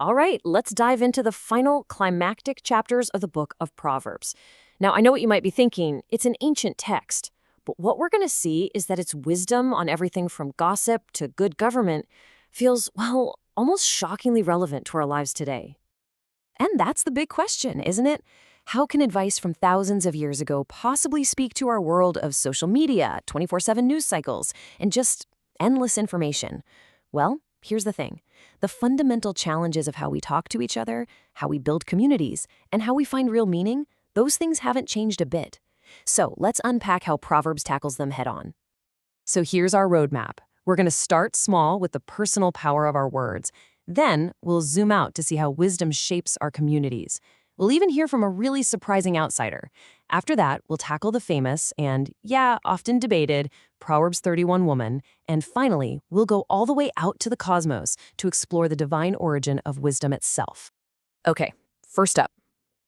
All right, let's dive into the final climactic chapters of the book of Proverbs. Now, I know what you might be thinking. It's an ancient text. But what we're going to see is that its wisdom on everything from gossip to good government feels, well, almost shockingly relevant to our lives today. And that's the big question, isn't it? How can advice from thousands of years ago possibly speak to our world of social media, 24/7 news cycles, and just endless information? Well, here's the thing. The fundamental challenges of how we talk to each other, how we build communities, and how we find real meaning, those things haven't changed a bit. So let's unpack how Proverbs tackles them head on. So here's our roadmap. We're going to start small with the personal power of our words. Then we'll zoom out to see how wisdom shapes our communities. We'll even hear from a really surprising outsider. After that, we'll tackle the famous and, yeah, often debated Proverbs 31 woman. And finally, we'll go all the way out to the cosmos to explore the divine origin of wisdom itself. Okay, first up,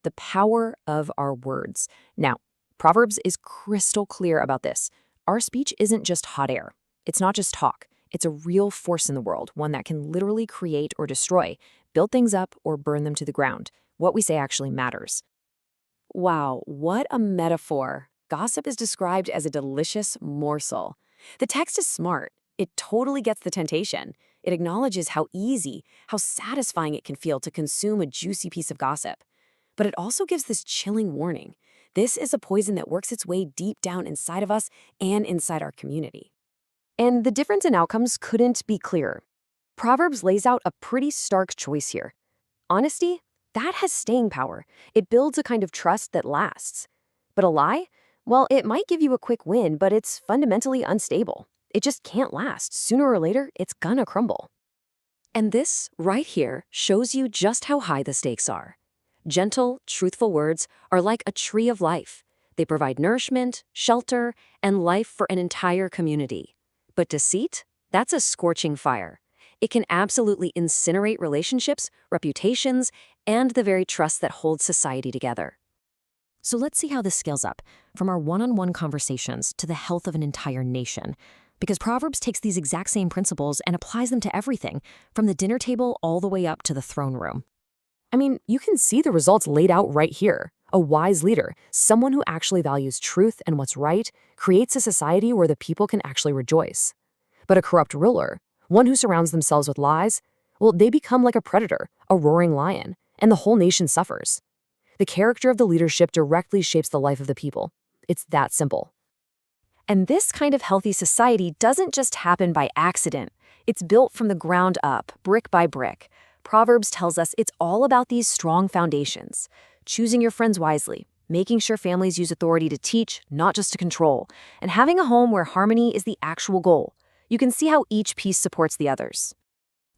the power of our words. Now, Proverbs is crystal clear about this. Our speech isn't just hot air. It's not just talk. It's a real force in the world, one that can literally create or destroy, build things up or burn them to the ground. What we say actually matters. Wow, what a metaphor. Gossip is described as a delicious morsel. The text is smart. It totally gets the temptation. It acknowledges how easy, how satisfying it can feel to consume a juicy piece of gossip. But it also gives this chilling warning. This is a poison that works its way deep down inside of us and inside our community. And the difference in outcomes couldn't be clearer. Proverbs lays out a pretty stark choice here. Honesty, that has staying power. It builds a kind of trust that lasts. But a lie? Well, it might give you a quick win, but it's fundamentally unstable. It just can't last. Sooner or later, it's gonna crumble. And this, right here, shows you just how high the stakes are. Gentle, truthful words are like a tree of life. They provide nourishment, shelter, and life for an entire community. But deceit? That's a scorching fire. It can absolutely incinerate relationships, reputations, and the very trust that holds society together. So let's see how this scales up, from our one-on-one conversations to the health of an entire nation. Because Proverbs takes these exact same principles and applies them to everything, from the dinner table all the way up to the throne room. I mean, you can see the results laid out right here. A wise leader, someone who actually values truth and what's right, creates a society where the people can actually rejoice. But a corrupt ruler, one who surrounds themselves with lies, well, they become like a predator, a roaring lion, and the whole nation suffers. The character of the leadership directly shapes the life of the people. It's that simple. And this kind of healthy society doesn't just happen by accident. It's built from the ground up, brick by brick. Proverbs tells us it's all about these strong foundations. Choosing your friends wisely, making sure families use authority to teach, not just to control, and having a home where harmony is the actual goal. You can see how each piece supports the others.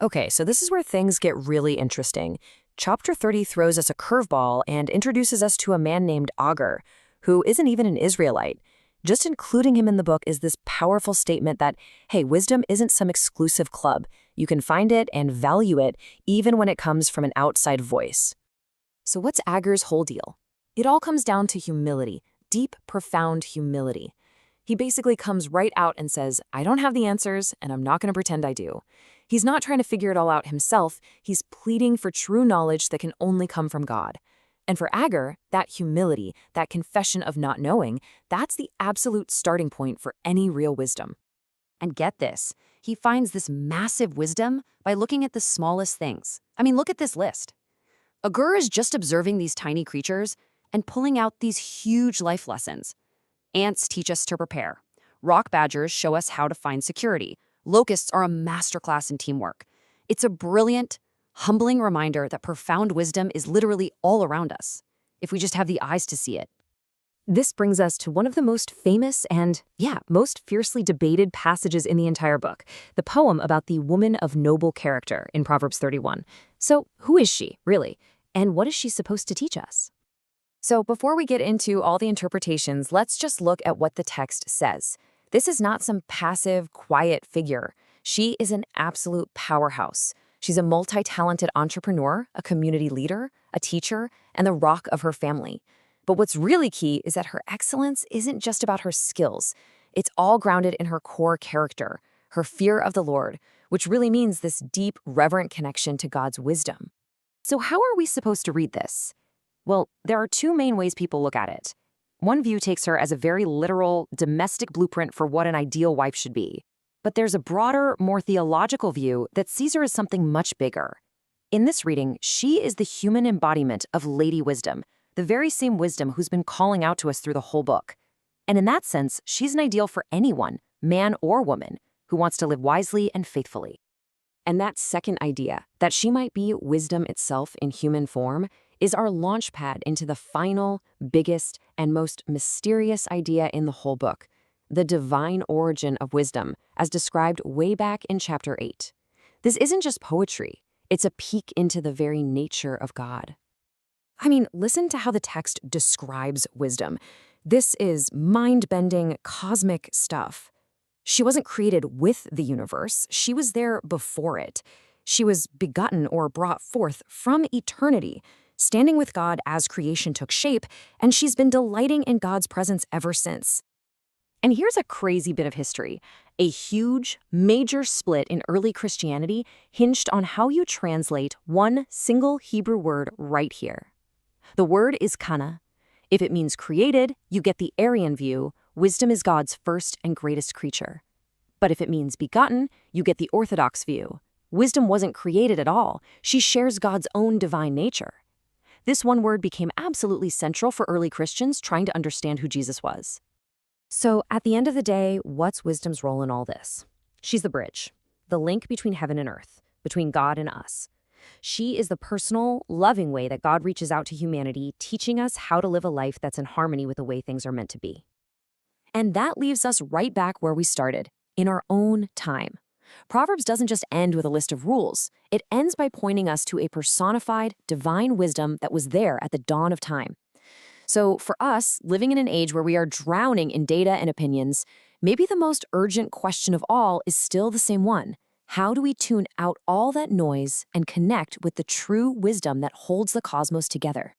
Okay, so this is where things get really interesting. Chapter 30 throws us a curveball and introduces us to a man named Agur, who isn't even an Israelite. Just including him in the book is this powerful statement that, hey, wisdom isn't some exclusive club. You can find it and value it even when it comes from an outside voice. So what's Agur's whole deal? It all comes down to humility, deep, profound humility. He basically comes right out and says, I don't have the answers, and I'm not going to pretend I do. He's not trying to figure it all out himself. He's pleading for true knowledge that can only come from God. And for Agur, that humility, that confession of not knowing, that's the absolute starting point for any real wisdom. And get this, he finds this massive wisdom by looking at the smallest things. I mean, look at this list. Agur is just observing these tiny creatures and pulling out these huge life lessons. Ants teach us to prepare. Rock badgers show us how to find security. Locusts are a masterclass in teamwork. It's a brilliant, humbling reminder that profound wisdom is literally all around us, if we just have the eyes to see it. This brings us to one of the most famous and, most fiercely debated passages in the entire book, the poem about the woman of noble character in Proverbs 31. So who is she, really? And what is she supposed to teach us? So before we get into all the interpretations, let's just look at what the text says. This is not some passive, quiet figure. She is an absolute powerhouse. She's a multi-talented entrepreneur, a community leader, a teacher, and the rock of her family. But what's really key is that her excellence isn't just about her skills. It's all grounded in her core character, her fear of the Lord, which really means this deep, reverent connection to God's wisdom. So how are we supposed to read this? Well, there are two main ways people look at it. One view takes her as a very literal, domestic blueprint for what an ideal wife should be. But there's a broader, more theological view that sees her as something much bigger. In this reading, she is the human embodiment of Lady Wisdom, the very same wisdom who's been calling out to us through the whole book. And in that sense, she's an ideal for anyone, man or woman, who wants to live wisely and faithfully. And that second idea, that she might be wisdom itself in human form, is our launchpad into the final, biggest, and most mysterious idea in the whole book, the divine origin of wisdom, as described way back in chapter 8. This isn't just poetry. It's a peek into the very nature of God. I mean, listen to how the text describes wisdom. This is mind-bending, cosmic stuff. She wasn't created with the universe. She was there before it. She was begotten or brought forth from eternity, standing with God as creation took shape, and she's been delighting in God's presence ever since. And here's a crazy bit of history. A huge, major split in early Christianity hinged on how you translate one single Hebrew word right here. The word is kana. If it means created, you get the Arian view, wisdom is God's first and greatest creature. But if it means begotten, you get the Orthodox view. Wisdom wasn't created at all. She shares God's own divine nature. This one word became absolutely central for early Christians trying to understand who Jesus was. So, at the end of the day, what's wisdom's role in all this? She's the bridge, the link between heaven and earth, between God and us. She is the personal, loving way that God reaches out to humanity, teaching us how to live a life that's in harmony with the way things are meant to be. And that leaves us right back where we started, in our own time. Proverbs doesn't just end with a list of rules. It ends by pointing us to a personified, divine wisdom that was there at the dawn of time. So for us, living in an age where we are drowning in data and opinions, maybe the most urgent question of all is still the same one. How do we tune out all that noise and connect with the true wisdom that holds the cosmos together?